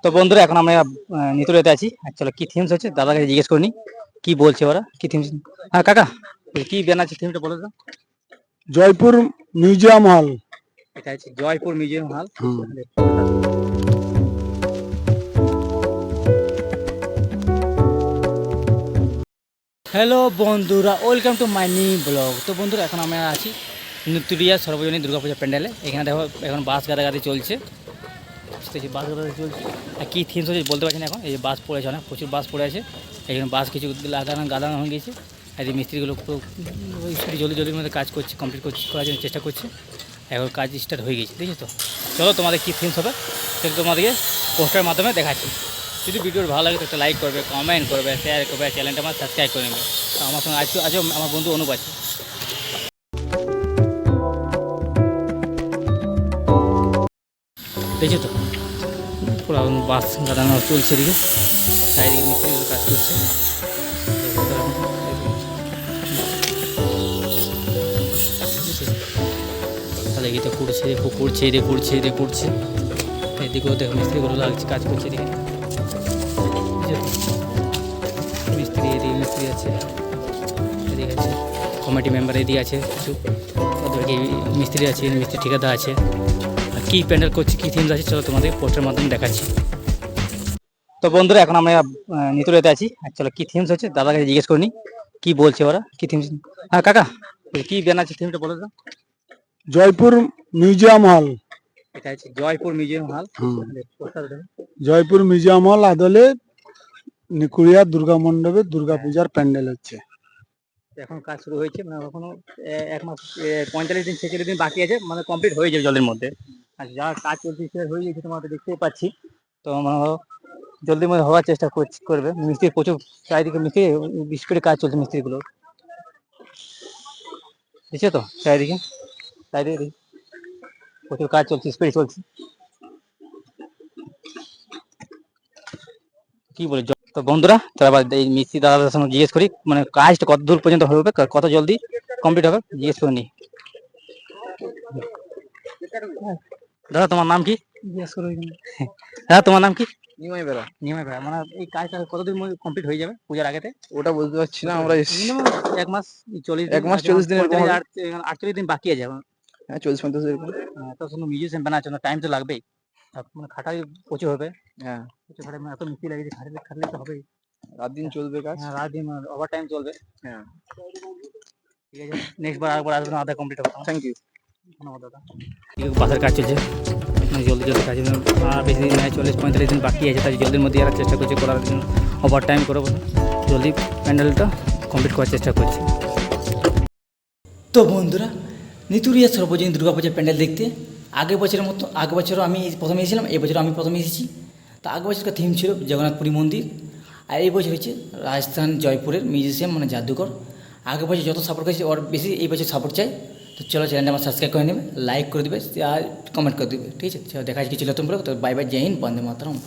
তো বন্ধুরা এখন আমরা নিতুড়িয়াতে আছি। অ্যাকচুয়ালি কি থিমস হচ্ছে দাদাকে জিজ্ঞেস করিনি কি বলছে ওরা, কি থিমস। হ্যাঁ কাকা, কি ব্যানার আছে থিমটা বলে দাও। জয়পুর মিউজিয়াম হল। এটা হচ্ছে জয়পুর মিউজিয়াম হল। হ্যালো বন্ধুরা, welcome to my new blog. তো বন্ধুরা এখন আমরা আছি নিতুড়িয়া সর্বজনীন দুর্গাপূজা প্যান্ডেলে। এখানে দেখো এখন বাস গাদাগাদি চলছে, বাস গাদাগাদি চলছে। আর কী থিমস হচ্ছে বলতে পারছি না এখন। এই যে বাস পড়ে আছে, অনেক প্রচুর বাস পড়ে আছে। এখানে বাস কিছু গাদানো হয়ে গেছে। আর এই মিস্ত্রিগুলো জলদি জলদির মধ্যে কাজ করছে, কমপ্লিট করার জন্য চেষ্টা করছে। এখন কাজ স্টার্ট হয়ে গেছে, দেখছো তো। চলো তোমাদের কী থিমস হবে সেটা তোমাদেরকে পোস্টারের মাধ্যমে দেখাচ্ছি। যদি ভিডিওটা ভালো লাগে তো একটা লাইক করবে, কমেন্ট করবে, শেয়ার করবে, চ্যানেলটা আমার সাবস্ক্রাইব করে নেবে। আমার সঙ্গে আজও আমার বন্ধু অনুপ আছে। দেখছো তো পুরো বাস গাদানো চলছে, এদিকে চারিদিকে মিস্ত্রিগুলো কাজ করছে। তাহলে এদিকে করছে এদিকেও দেখো মিস্ত্রিগুলো লাগছে, কাজ করছে এদিকে। মিস্ত্রি আছে, এদিকে আছে কমিটি মেম্বার, এদিকে আছে কিছু ওদেরকে মিস্ত্রি আছে, মিস্ত্রি ঠিকাদার আছে। আর কী প্যান্ডেল করছে, কী থিমস আছে চলো তোমাদের পোস্টের মাধ্যমে দেখাচ্ছি। তো বন্ধুরা এখন আমরা নিতুড়িয়াতে আছি। অ্যাকচুয়ালি কী থিমস হচ্ছে দাদাকে জিজ্ঞেস করিনি কি বলছে ওরা, কি থিমস। হ্যাঁ কাকা, কী ব্যানার আছে থিমটা বলে দাও। জয়পুর মিউজিয়াম হল। এটা হচ্ছে জয়পুর মিউজিয়াম হল। জয়পুর মিউজিয়াম হল আদলে নিকুড়িয়া দুর্গা মণ্ডপে দুর্গাপূজার প্যান্ডেল হচ্ছে। এখন কাজ শুরু হয়েছে, মানে এখনো 1 মাস 45 দিন 46 দিন বাকি আছে, মানে কমপ্লিট হয়ে যাবে জলের মধ্যে। আর যা কাজ চলছে সে হয়ে গেছে, তোমাদের দেখতেই পাচ্ছি। তো জলদির মধ্যে হওয়ার চেষ্টা করবে। মিস্ত্রি প্রচুর চারিদিকে, মিস্ত্রি স্পিডে কাজ চলছে মিস্ত্রিগুলোর, বুঝছো তো। চারিদিকে প্রচুর কাজ চলছে, স্পিডে চলছে। কি বলে তো বন্ধুরা, তারপর এই মিস্ত্রি দাদাদের সঙ্গে জিজ্ঞেস করি মানে কাজটা কত দূর পর্যন্ত হবে, কত জলদি কমপ্লিট হবে জিজ্ঞেস করে নি। দাদা তোমার নাম কি জিজ্ঞেস করো। দাদা তোমার নাম কি? নিমাই বেড়া। মানে এই কাজটা কতদিন কমপ্লিট হয়ে যাবে পূজার আগেতে? ওটা বলতে পারছি না, আমরা মিনিমাম 1 মাস 40 1 মাস 40 দিনের কম হবে। 48 দিন বাকি আছে। হ্যাঁ 40-45 এরকম। তো শুধু মিউজিশিয়ান বানাচ্ছে না, টাইম তো লাগবেই। মানে খাটাই প্রচুর হবে। হ্যাঁ প্রচুর খাটাই, মানে এত মিস্ত্রি লাগিয়েছে, খাটলে তো হবেই। রাত দিন চলবে কাজ। হ্যাঁ রাত দিন ওভার টাইম চলবে। হ্যাঁ ঠিক আছে, নেক্সট বার আরেকবার আসবেন, আধা কমপ্লিট হবে। Thank you. ধন্যবাদ দাদা। বাসের কাজ চলছে, জলদি কাজ, আর বেশি দিন নয়, 40-45 দিন বাকি আছে। তাই জলদির মধ্যে এরা চেষ্টা করছে করার জন্য, ওভার টাইম করে জলদি প্যান্ডেলটা কমপ্লিট করার চেষ্টা করছে। তো বন্ধুরা, নিতুড়িয়া সর্বজনীন দুর্গাপূজার প্যান্ডেল দেখতে আগের বছরও আমি প্রথমে এসেছিলাম, এই বছর আমি প্রথমে এসেছি। তা আগের বছরকার থিম ছিল জগন্নাথপুরী মন্দির, আর এই বছর হচ্ছে রাজস্থান জয়পুরের মিউজিয়াম মানে জাদুঘর। আগের বছর যত সাপোর্ট করেছে ওর বেশি এই বছর সাপোর্ট চাই। তো চলো চ্যানেলটা আমার সাবস্ক্রাইব করে নেবে, লাইক করে দেবে আর কমেন্ট করে দেবে, ঠিক আছে। চলো দেখা যাচ্ছে কিছু নতুন বলো। তো বাই বাই, জয় হিন্দ, বন্দে মাতরম।